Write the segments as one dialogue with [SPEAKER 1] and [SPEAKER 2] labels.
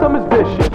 [SPEAKER 1] system is vicious.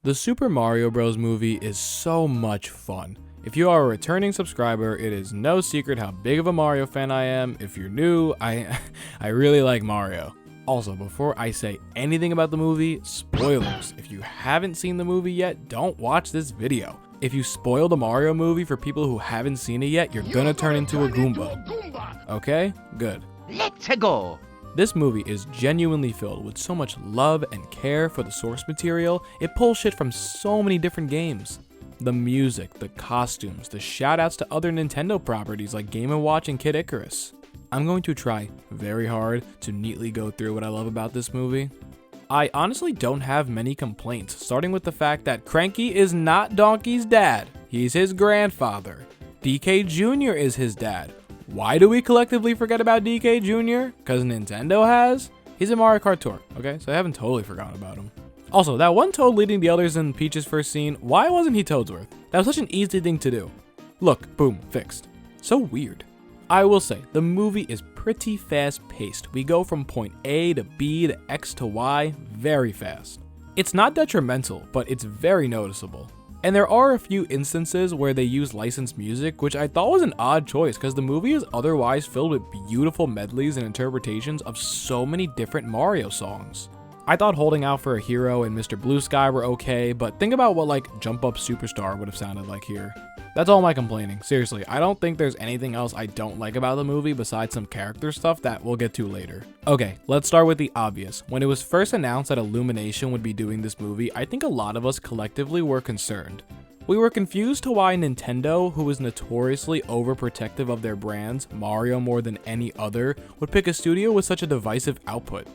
[SPEAKER 2] The Super Mario Bros. Movie is so much fun. If you are a returning subscriber, it is no secret how big of a Mario fan I am. If you're new, I really like Mario. Also, before I say anything about the movie, spoilers. If you haven't seen the movie yet, don't watch this video. If you spoil the Mario movie for people who haven't seen it yet, you're gonna turn into a Goomba. Okay? Good.
[SPEAKER 3] Let's go.
[SPEAKER 2] This movie is genuinely filled with so much love and care for the source material. It pulls shit from so many different games. The music, the costumes, the shoutouts to other Nintendo properties like Game & Watch and Kid Icarus. I'm going to try very hard to neatly go through what I love about this movie. I honestly don't have many complaints, starting with the fact that Cranky is not Donkey's dad. He's his grandfather. DK Jr. is his dad. Why do we collectively forget about DK Jr.? Because Nintendo has? He's in Mario Kart Tour, okay? So I haven't totally forgotten about him. Also, that one Toad leading the others in Peach's first scene, why wasn't he Toadsworth? That was such an easy thing to do. Look, boom, fixed. So weird. I will say, the movie is pretty fast paced. We go from point A to B to X to Y very fast. It's not detrimental, but it's very noticeable. And there are a few instances where they use licensed music, which I thought was an odd choice because the movie is otherwise filled with beautiful medleys and interpretations of so many different Mario songs. I thought Holding Out for a Hero and Mr. Blue Sky were okay, but think about what like Jump Up Superstar would have sounded like here. That's all my complaining. Seriously, I don't think there's anything else I don't like about the movie besides some character stuff that we'll get to later. Okay, let's start with the obvious. When it was first announced that Illumination would be doing this movie, I think a lot of us collectively were concerned. We were confused to why Nintendo, who is notoriously overprotective of their brands, Mario more than any other, would pick a studio with such a divisive output.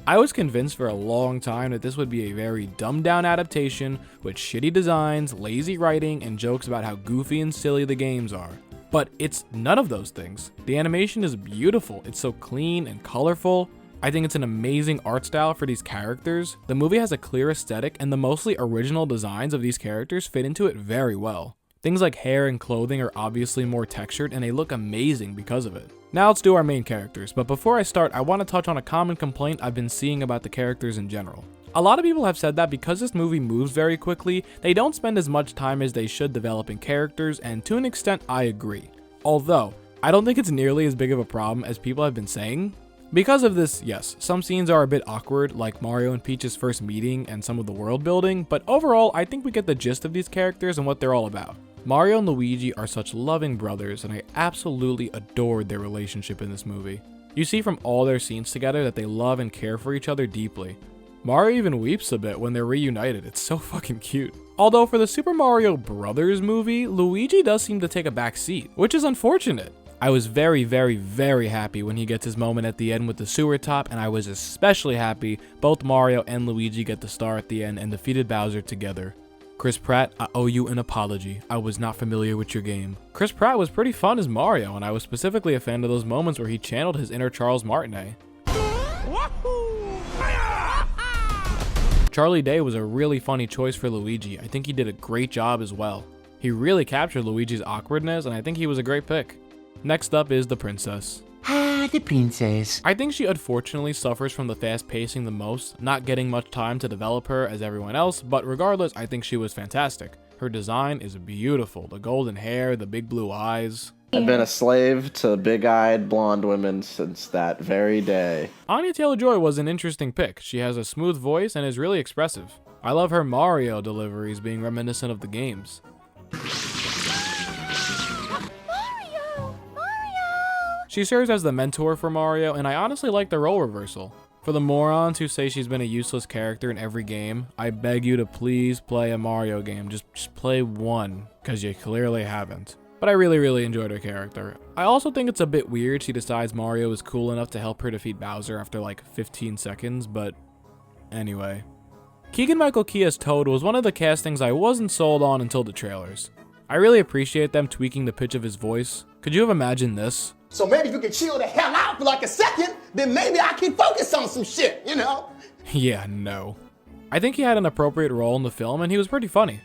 [SPEAKER 2] I was convinced for a long time that this would be a very dumbed down adaptation with shitty designs, lazy writing, and jokes about how goofy and silly the games are. But it's none of those things. The animation is beautiful, it's so clean and colorful. I think it's an amazing art style for these characters. The movie has a clear aesthetic and the mostly original designs of these characters fit into it very well. Things like hair and clothing are obviously more textured and they look amazing because of it. Now let's do our main characters, but before I start, I want to touch on a common complaint I've been seeing about the characters in general. A lot of people have said that because this movie moves very quickly, they don't spend as much time as they should developing characters, and to an extent I agree. Although, I don't think it's nearly as big of a problem as people have been saying. Because of this, yes, some scenes are a bit awkward, like Mario and Peach's first meeting and some of the world building, but overall I think we get the gist of these characters and what they're all about. Mario and Luigi are such loving brothers, and I absolutely adored their relationship in this movie. You see from all their scenes together that they love and care for each other deeply. Mario even weeps a bit when they're reunited, it's so fucking cute. Although for the Super Mario Bros. Movie, Luigi does seem to take a back seat, which is unfortunate. I was very happy when he gets his moment at the end with the sewer top, and I was especially happy both Mario and Luigi get the star at the end and defeated Bowser together. Chris Pratt, I owe you an apology. I was not familiar with your game. Chris Pratt was pretty fun as Mario, and I was specifically a fan of those moments where he channeled his inner Charles Martinet. Charlie Day was a really funny choice for Luigi. I think he did a great job as well. He really captured Luigi's awkwardness, and I think he was a great pick. Next up is the princess.
[SPEAKER 3] The princess.
[SPEAKER 2] I think she unfortunately suffers from the fast pacing the most, not getting much time to develop her as everyone else, but regardless, I think she was fantastic. Her design is beautiful, the golden hair, the big blue eyes.
[SPEAKER 4] I've been a slave to big-eyed blonde women since that very day.
[SPEAKER 2] Anya Taylor-Joy was an interesting pick. She has a smooth voice and is really expressive. I love her Mario deliveries being reminiscent of the games. She serves as the mentor for Mario, and I honestly like the role reversal. For the morons who say she's been a useless character in every game, I beg you to please play a Mario game. Just play one, because you clearly haven't. But I really enjoyed her character. I also think it's a bit weird she decides Mario is cool enough to help her defeat Bowser after like 15 seconds, but anyway. Keegan-Michael Key as Toad was one of the castings I wasn't sold on until the trailers. I really appreciate them tweaking the pitch of his voice. Could you have imagined this?
[SPEAKER 5] So maybe if you can chill the hell out for like a second, then maybe I can focus on some shit, you know?
[SPEAKER 2] Yeah, no. I think he had an appropriate role in the film and he was pretty funny.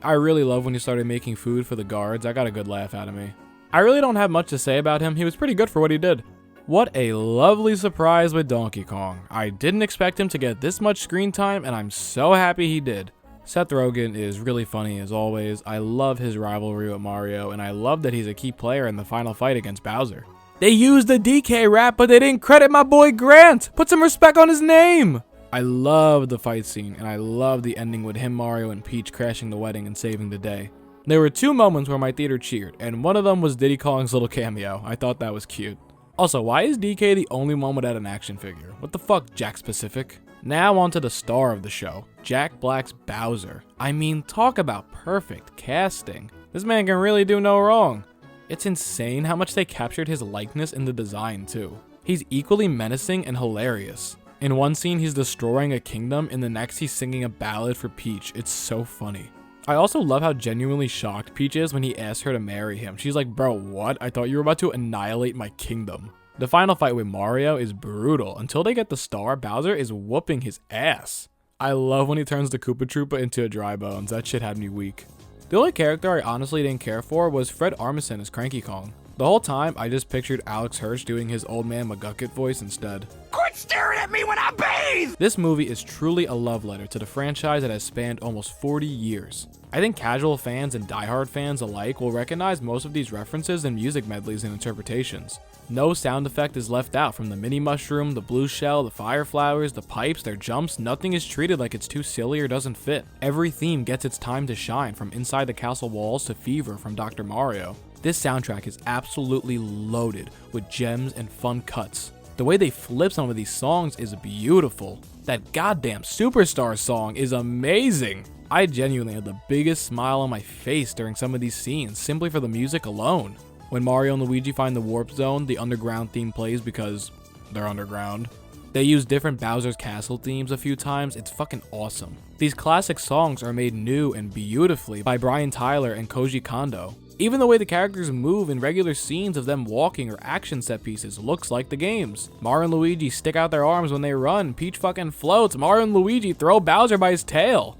[SPEAKER 2] I really love when he started making food for the guards. I got a good laugh out of me. I really don't have much to say about him. He was pretty good for what he did. What a lovely surprise with Donkey Kong. I didn't expect him to get this much screen time, and I'm so happy he did. Seth Rogen is really funny as always. I love his rivalry with Mario, and I love that he's a key player in the final fight against Bowser. They used the DK rap, but they didn't credit my boy Grant. Put some respect on his name. I love the fight scene, and I love the ending with him, Mario, and Peach crashing the wedding and saving the day. There were 2 moments where my theater cheered, and one of them was Diddy Kong's little cameo. I thought that was cute. Also, why is DK the only one without an action figure? What the fuck, Jack Specific? Now on to the star of the show, Jack Black's Bowser. I mean, talk about perfect casting. This man can really do no wrong. It's insane how much they captured his likeness in the design too. He's equally menacing and hilarious. In one scene, he's destroying a kingdom, in the next, he's singing a ballad for Peach. It's so funny. I also love how genuinely shocked Peach is when he asks her to marry him. She's like, bro, what? I thought you were about to annihilate my kingdom. The final fight with Mario is brutal. Until they get the star, Bowser is whooping his ass. I love when he turns the Koopa Troopa into a Dry Bones. That shit had me weak. The only character I honestly didn't care for was Fred Armisen as Cranky Kong. The whole time, I just pictured Alex Hirsch doing his old man McGucket voice instead.
[SPEAKER 3] Quit staring at me when I bathe!
[SPEAKER 2] This movie is truly a love letter to the franchise that has spanned almost 40 years. I think casual fans and diehard fans alike will recognize most of these references in music medleys and interpretations. No sound effect is left out, from the mini mushroom, the blue shell, the fire flowers, the pipes, their jumps. Nothing is treated like it's too silly or doesn't fit. Every theme gets its time to shine, from Inside the Castle Walls to Fever from Dr. Mario. This soundtrack is absolutely loaded with gems and fun cuts. The way they flip some of these songs is beautiful. That goddamn Superstar song is amazing. I genuinely had the biggest smile on my face during some of these scenes simply for the music alone. When Mario and Luigi find the Warp Zone, the underground theme plays because they're underground. They use different Bowser's Castle themes a few times. It's fucking awesome. These classic songs are made new and beautifully by Brian Tyler and Koji Kondo. Even the way the characters move in regular scenes of them walking or action set pieces looks like the games. Mario and Luigi stick out their arms when they run. Peach fucking floats. Mario and Luigi throw Bowser by his tail.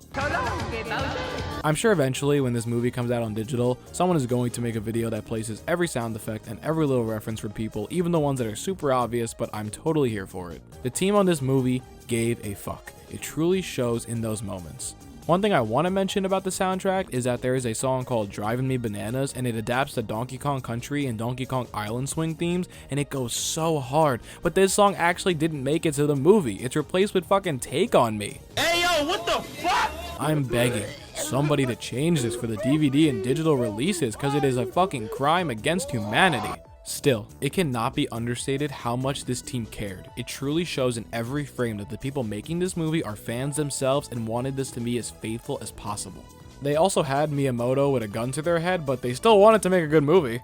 [SPEAKER 2] I'm sure eventually when this movie comes out on digital, someone is going to make a video that places every sound effect and every little reference for people, even the ones that are super obvious, but I'm totally here for it. The team on this movie gave a fuck. It truly shows in those moments. One thing I want to mention about the soundtrack is that there is a song called Driving Me Bananas, and it adapts the Donkey Kong Country and Donkey Kong Island Swing themes, and it goes so hard. But this song actually didn't make it to the movie. It's replaced with fucking Take On Me.
[SPEAKER 3] Hey yo, what the fuck?
[SPEAKER 2] I'm begging somebody to change this for the DVD and digital releases, because it is a fucking crime against humanity. Still, it cannot be understated how much this team cared. It truly shows in every frame that the people making this movie are fans themselves and wanted this to be as faithful as possible. They also had Miyamoto with a gun to their head, but they still wanted to make a good movie.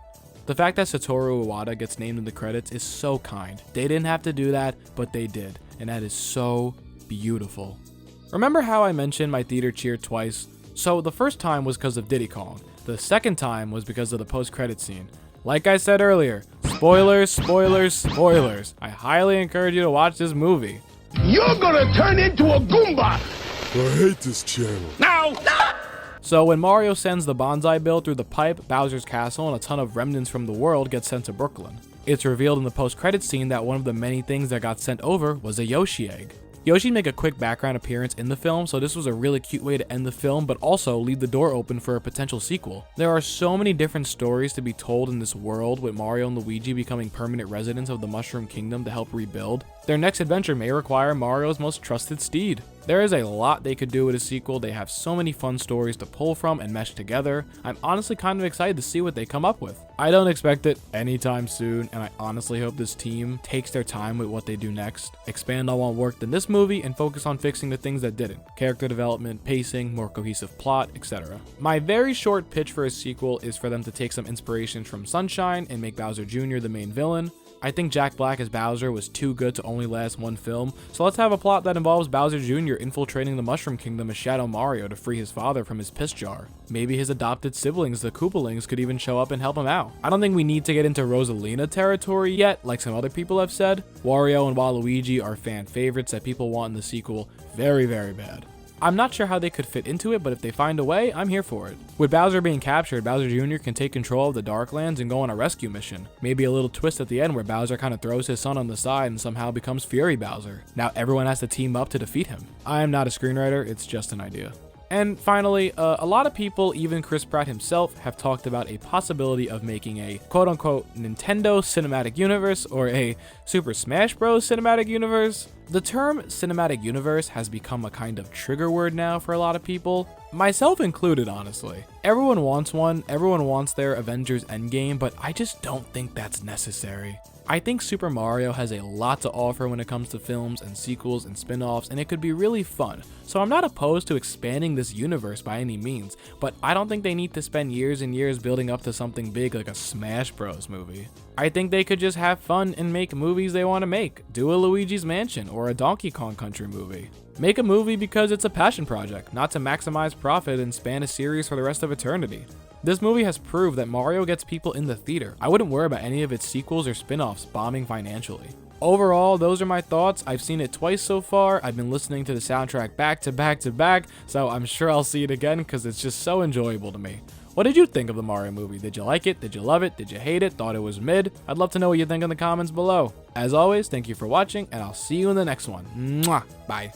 [SPEAKER 2] The fact that Satoru Iwata gets named in the credits is so kind. They didn't have to do that, but they did, and that is so beautiful. Remember how I mentioned my theater cheered twice? So the first time was because of Diddy Kong. The second time was because of the post-credit scene. Like I said earlier, spoilers, spoilers, spoilers. I highly encourage you to watch this movie.
[SPEAKER 5] You're gonna turn into a Goomba!
[SPEAKER 1] I hate this channel.
[SPEAKER 5] No!
[SPEAKER 2] So when Mario sends the Bonsai Bill through the pipe, Bowser's castle and a ton of remnants from the world get sent to Brooklyn. It's revealed in the post-credit scene that one of the many things that got sent over was a Yoshi egg. Yoshi make a quick background appearance in the film, so this was a really cute way to end the film, but also leave the door open for a potential sequel. There are so many different stories to be told in this world, with Mario and Luigi becoming permanent residents of the Mushroom Kingdom to help rebuild. Their next adventure may require Mario's most trusted steed. There is a lot they could do with a sequel. They have so many fun stories to pull from and mesh together. I'm honestly kind of excited to see what they come up with. I don't expect it anytime soon, and I honestly hope this team takes their time with what they do next, expand on what worked in this movie, and focus on fixing the things that didn't. Character development, pacing, more cohesive plot, etc. My very short pitch for a sequel is for them to take some inspiration from Sunshine and make Bowser Jr. the main villain. I think Jack Black as Bowser was too good to only last one film, so let's have a plot that involves Bowser Jr. infiltrating the Mushroom Kingdom as Shadow Mario to free his father from his piss jar. Maybe his adopted siblings, the Koopalings, could even show up and help him out. I don't think we need to get into Rosalina territory yet, like some other people have said. Wario and Waluigi are fan favorites that people want in the sequel very, very bad. I'm not sure how they could fit into it, but if they find a way, I'm here for it. With Bowser being captured, Bowser Jr. can take control of the Darklands and go on a rescue mission. Maybe a little twist at the end where Bowser kind of throws his son on the side and somehow becomes Fury Bowser. Now everyone has to team up to defeat him. I am not a screenwriter, it's just an idea. And finally, a lot of people, even Chris Pratt himself, have talked about a possibility of making a quote-unquote Nintendo Cinematic Universe or a Super Smash Bros. Cinematic Universe. The term Cinematic Universe has become a kind of trigger word now for a lot of people, myself included, honestly. Everyone wants one, everyone wants their Avengers Endgame, but I just don't think that's necessary. I think Super Mario has a lot to offer when it comes to films and sequels and spin-offs, and it could be really fun. So I'm not opposed to expanding this universe by any means, but I don't think they need to spend years and years building up to something big like a Smash Bros. Movie. I think they could just have fun and make movies they want to make. Do a Luigi's Mansion or a Donkey Kong Country movie. Make a movie because it's a passion project, not to maximize profit and span a series for the rest of eternity. This movie has proved that Mario gets people in the theater. I wouldn't worry about any of its sequels or spin-offs bombing financially. Overall, those are my thoughts. I've seen it twice so far. I've been listening to the soundtrack back to back to back, so I'm sure I'll see it again because it's just so enjoyable to me. What did you think of the Mario movie? Did you like it? Did you love it? Did you hate it? Thought it was mid? I'd love to know what you think in the comments below. As always, thank you for watching, and I'll see you in the next one. Mwah! Bye.